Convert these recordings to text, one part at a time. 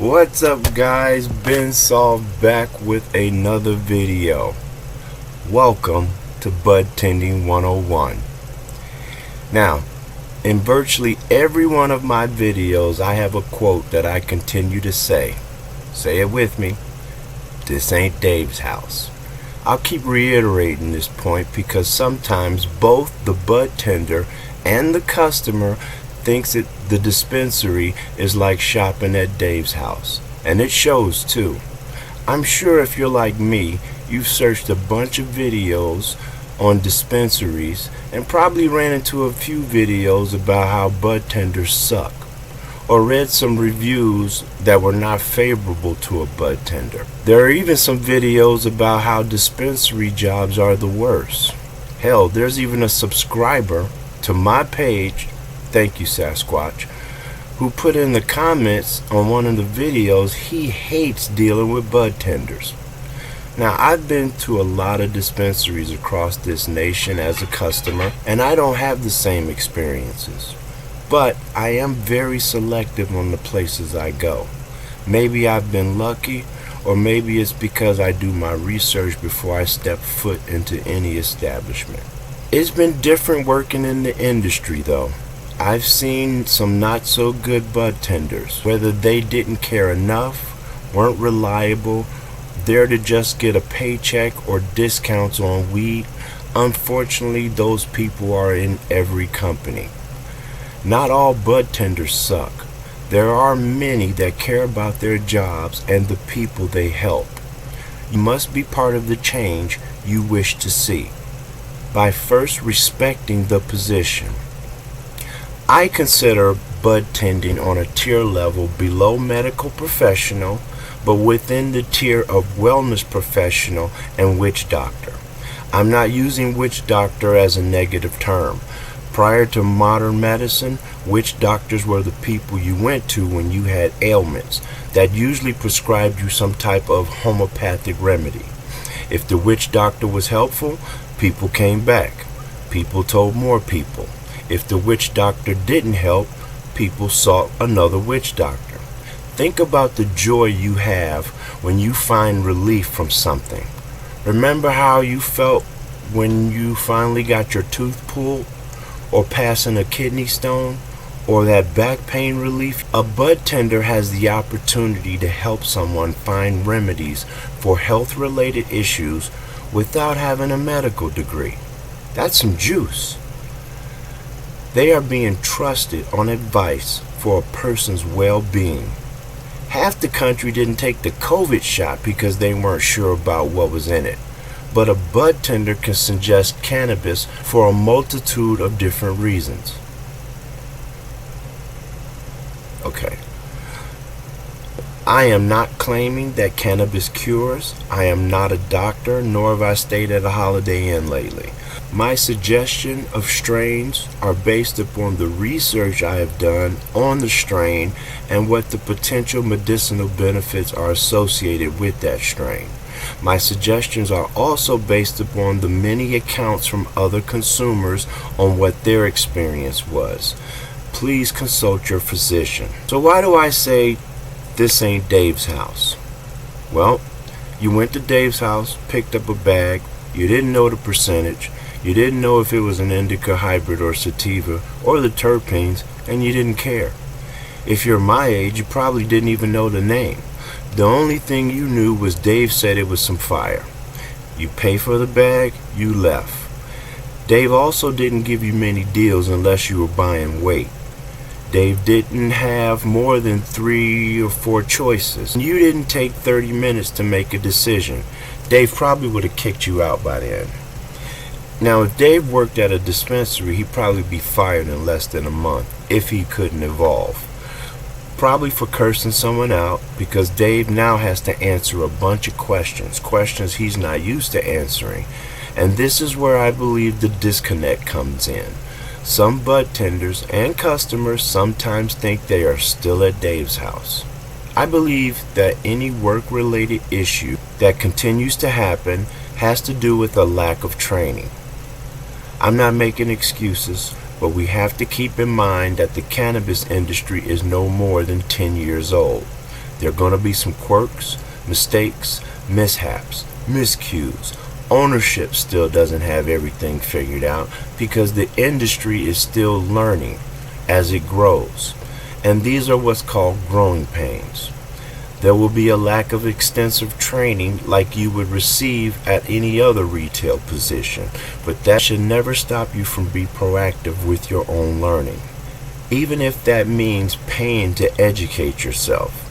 What's up, guys? Ben Saul back with another video. Welcome to Budtending 101. Now, in virtually every one of my videos, I have a quote that I continue to say. Say it with me. This ain't Dave's house. I'll keep reiterating this point because sometimes both the budtender and the customer thinks that the dispensary is like shopping at Dave's house, and it shows too. I'm sure if you're like me, you've searched a bunch of videos on dispensaries and probably ran into a few videos about how budtenders suck, or read some reviews that were not favorable to a budtender. There are even some videos about how dispensary jobs are the worst. Hell, there's even a subscriber to my page, thank you Sasquatch, who put in the comments on one of the videos he hates dealing with budtenders. Now, I've been to a lot of dispensaries across this nation as a customer, and I don't have the same experiences. But I am very selective on the places I go. Maybe I've been lucky, or maybe it's because I do my research before I step foot into any establishment. It's been different working in the industry though. I've seen some not so good budtenders, whether they didn't care enough, weren't reliable, there to just get a paycheck or discounts on weed. Unfortunately, those people are in every company. Not all budtenders suck. There are many that care about their jobs and the people they help. You must be part of the change you wish to see by first respecting the position. I consider budtending on a tier level below medical professional, but within the tier of wellness professional and witch doctor. I'm not using witch doctor as a negative term. Prior to modern medicine, witch doctors were the people you went to when you had ailments that usually prescribed you some type of homeopathic remedy. If the witch doctor was helpful, people came back. People told more people. If the witch doctor didn't help, people sought another witch doctor. Think about the joy you have when you find relief from something. Remember how you felt when you finally got your tooth pulled, or passing a kidney stone, or that back pain relief? A budtender has the opportunity to help someone find remedies for health-related issues without having a medical degree. That's some juice. They are being trusted on advice for a person's well-being. Half the country didn't take the COVID shot because they weren't sure about what was in it. But a budtender can suggest cannabis for a multitude of different reasons. Okay. I am not claiming that cannabis cures. I am not a doctor, nor have I stayed at a Holiday Inn lately. My suggestion of strains are based upon the research I have done on the strain and what the potential medicinal benefits are associated with that strain. My suggestions are also based upon the many accounts from other consumers on what their experience was. Please consult your physician. So why do I say this ain't Dave's house? Well, you went to Dave's house, picked up a bag, you didn't know the percentage, you didn't know if it was an indica hybrid or sativa or the terpenes, and you didn't care. If you're my age, you probably didn't even know the name. The only thing you knew was Dave said it was some fire. You pay for the bag, you left. Dave also didn't give you many deals unless you were buying weight. Dave didn't have more than 3 or 4 choices. You didn't take 30 minutes to make a decision. Dave probably would have kicked you out by then. Now, if Dave worked at a dispensary, he'd probably be fired in less than a month if he couldn't evolve. Probably for cursing someone out, because Dave now has to answer a bunch of questions he's not used to answering. And this is where I believe the disconnect comes in. Some budtenders and customers sometimes think they are still at Dave's house. I believe that any work-related issue that continues to happen has to do with a lack of training. I'm not making excuses, but we have to keep in mind that the cannabis industry is no more than 10 years old. There are going to be some quirks, mistakes, mishaps, miscues. Ownership still doesn't have everything figured out because the industry is still learning as it grows. And these are what's called growing pains. There will be a lack of extensive training like you would receive at any other retail position, but that should never stop you from being proactive with your own learning, even if that means paying to educate yourself.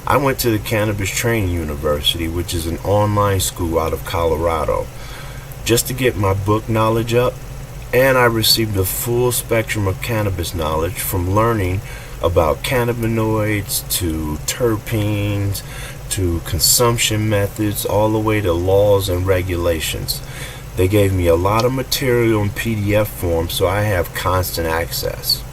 I went to the Cannabis Training University, which is an online school out of Colorado, just to get my book knowledge up, and I received a full spectrum of cannabis knowledge, from learning about cannabinoids to terpenes to consumption methods, all the way to laws and regulations. They gave me a lot of material in PDF form, so I have constant access.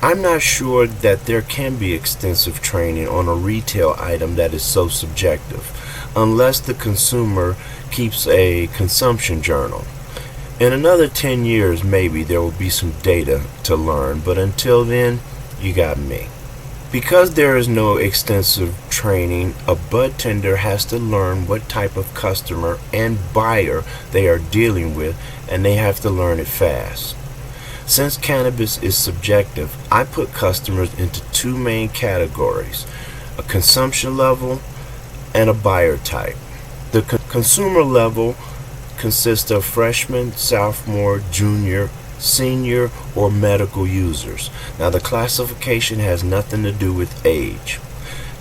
I'm not sure that there can be extensive training on a retail item that is so subjective, unless the consumer keeps a consumption journal. In another 10 years, maybe there will be some data to learn, but until then, you got me. Because there is no extensive training, a budtender has to learn what type of customer and buyer they are dealing with, and they have to learn it fast. Since cannabis is subjective, I put customers into two main categories: a consumption level and a buyer type. The consumer level consists of freshmen, sophomore, junior, senior, or medical users. Now, the classification has nothing to do with age.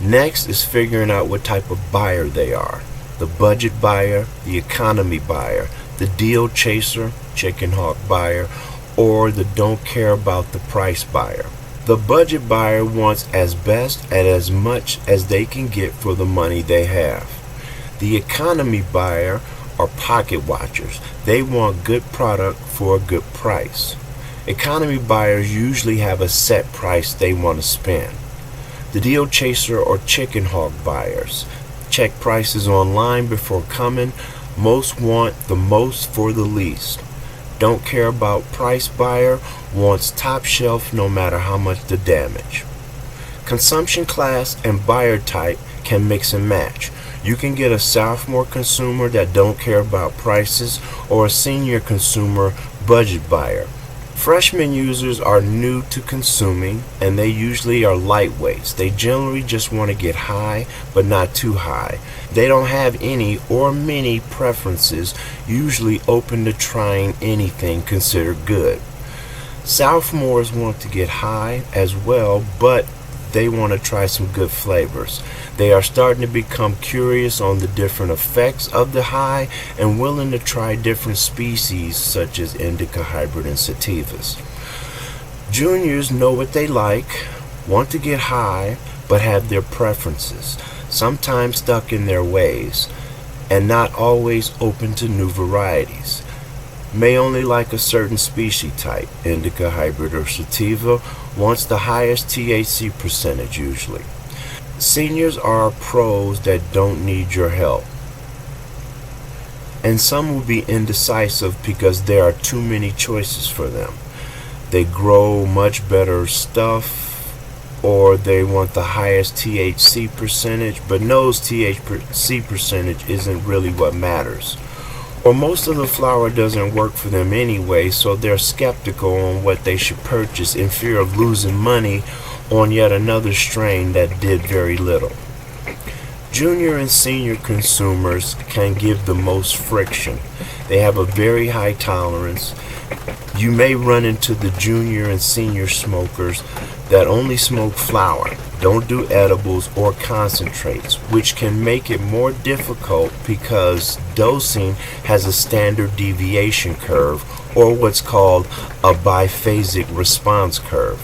Next is figuring out what type of buyer they are: the budget buyer, the economy buyer, the deal chaser, chicken hawk buyer, or the don't care about the price buyer. The budget buyer wants as best and as much as they can get for the money they have. The economy buyer are pocket watchers. They want good product for a good price. Economy buyers usually have a set price they want to spend. The deal chaser or chicken hawk buyers check prices online before coming. Most want the most for the least. Don't care about price buyer wants top shelf no matter how much the damage. Consumption class and buyer type can mix and match. You can get a sophomore consumer that don't care about prices, or a senior consumer budget buyer. Freshman users are new to consuming, and they usually are lightweights. They generally just want to get high, but not too high. They don't have any or many preferences, usually open to trying anything considered good. Sophomores want to get high as well, but they want to try some good flavors. They are starting to become curious on the different effects of the high and willing to try different species such as indica, hybrid, and sativas. Juniors know what they like, want to get high, but have their preferences, sometimes stuck in their ways, and not always open to new varieties. May only like a certain species type, indica, hybrid, or sativa, wants the highest THC percentage usually. Seniors are pros that don't need your help. And some will be indecisive because there are too many choices for them. They grow much better stuff, or they want the highest THC percentage, but knows THC percentage isn't really what matters. Or most of the flower doesn't work for them anyway, so they're skeptical on what they should purchase in fear of losing money on yet another strain that did very little. Junior and senior consumers can give the most friction. They have a very high tolerance. You may run into the junior and senior smokers that only smoke flower, don't do edibles or concentrates, which can make it more difficult because dosing has a standard deviation curve, or what's called a biphasic response curve.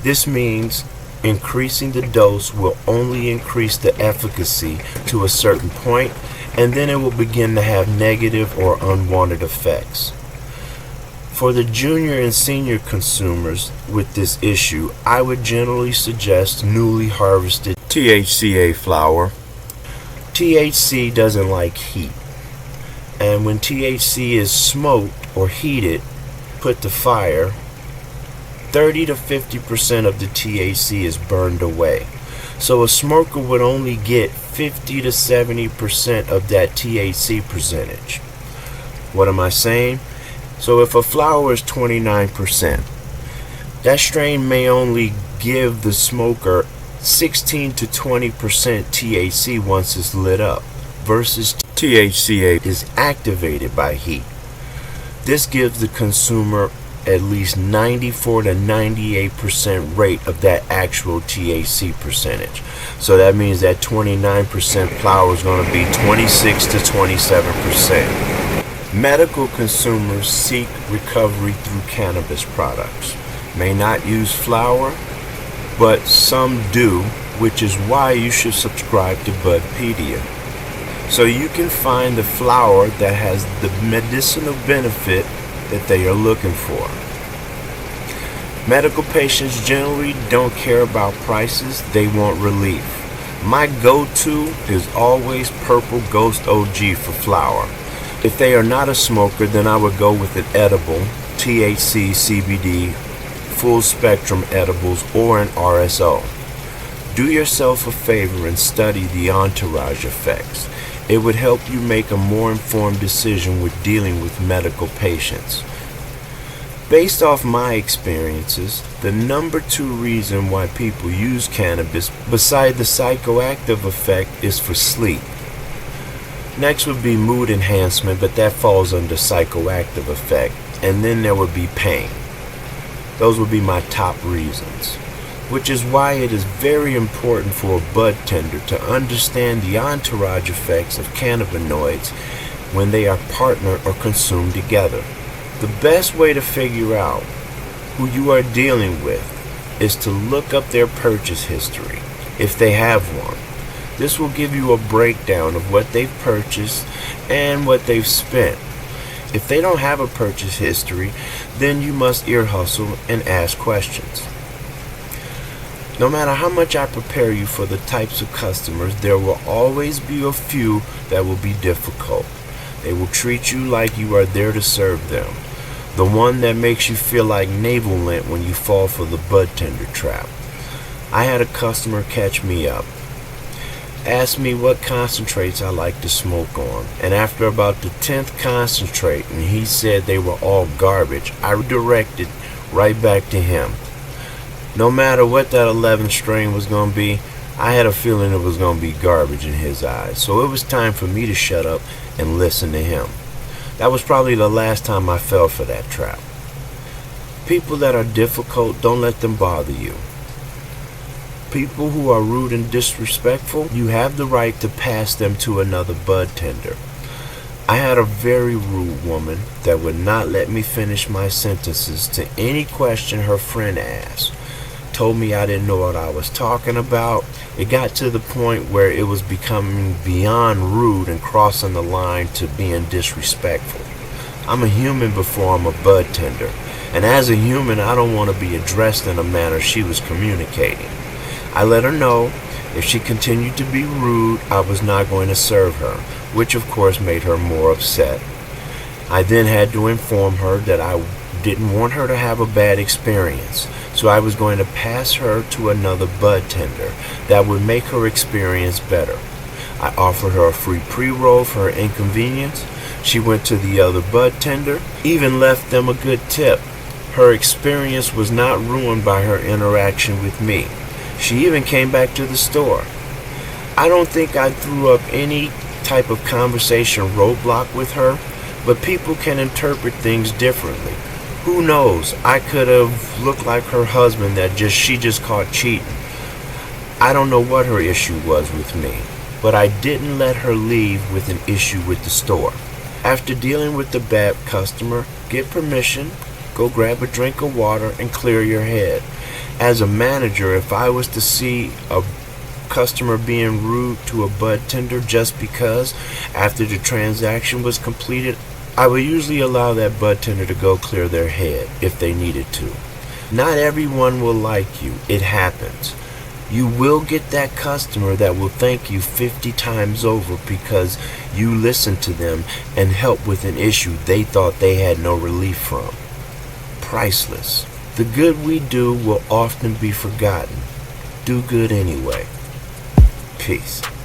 This means increasing the dose will only increase the efficacy to a certain point, and then it will begin to have negative or unwanted effects. For the junior and senior consumers with this issue, I would generally suggest newly harvested THCA flower. THC doesn't like heat, and when THC is smoked or heated, put to fire, 30 to 50% of the THC is burned away. So a smoker would only get 50 to 70% of that THC percentage. What am I saying? So if a flower is 29%, that strain may only give the smoker 16 to 20% THC once it's lit up, versus THCA is activated by heat. This gives the consumer at least 94 to 98% rate of that actual THC percentage. So that means that 29% flower is going to be 26 to 27%. Medical consumers seek recovery through cannabis products. May not use flower, but some do, which is why you should subscribe to Budpedia. So you can find the flower that has the medicinal benefit that they are looking for. Medical patients generally don't care about prices, they want relief. My go-to is always Purple Ghost OG for flower. If they are not a smoker, then I would go with an edible, THC, CBD, full spectrum edibles, or an RSO. Do yourself a favor and study the entourage effects. It would help you make a more informed decision with dealing with medical patients. Based off my experiences, the number 2 reason why people use cannabis, beside the psychoactive effect, is for sleep. Next would be mood enhancement, but that falls under psychoactive effect. And then there would be pain. Those would be my top reasons. Which is why it is very important for a bud tender to understand the entourage effects of cannabinoids when they are partnered or consumed together. The best way to figure out who you are dealing with is to look up their purchase history, if they have one. This will give you a breakdown of what they've purchased and what they've spent. If they don't have a purchase history, then you must ear hustle and ask questions. No matter how much I prepare you for the types of customers, there will always be a few that will be difficult. They will treat you like you are there to serve them. The one that makes you feel like navel lint when you fall for the bud tender trap. I had a customer catch me up. Asked me what concentrates I like to smoke on, and after about the 10th concentrate, and he said they were all garbage, I redirected right back to him. No matter what that 11th strain was going to be, I had a feeling it was going to be garbage in his eyes, so it was time for me to shut up and listen to him. That was probably the last time I fell for that trap. People that are difficult, don't let them bother you. People who are rude and disrespectful, you have the right to pass them to another bud tender. I had a very rude woman that would not let me finish my sentences to any question her friend asked. Told me I didn't know what I was talking about. It got to the point where it was becoming beyond rude and crossing the line to being disrespectful. I'm a human before I'm a bud tender, and as a human I don't want to be addressed in a manner she was communicating. I let her know if she continued to be rude, I was not going to serve her, which of course made her more upset. I then had to inform her that I didn't want her to have a bad experience, so I was going to pass her to another bud tender that would make her experience better. I offered her a free pre-roll for her inconvenience. She went to the other bud tender, even left them a good tip. Her experience was not ruined by her interaction with me. She even came back to the store. I don't think I threw up any type of conversation roadblock with her, but people can interpret things differently. Who knows? I could have looked like her husband that she just caught cheating. I don't know what her issue was with me, but I didn't let her leave with an issue with the store. After dealing with the bad customer, get permission, go grab a drink of water, and clear your head. As a manager, if I was to see a customer being rude to a bud tender just because after the transaction was completed, I would usually allow that bud tender to go clear their head if they needed to. Not everyone will like you. It happens. You will get that customer that will thank you 50 times over because you listened to them and helped with an issue they thought they had no relief from. Priceless. The good we do will often be forgotten. Do good anyway. Peace.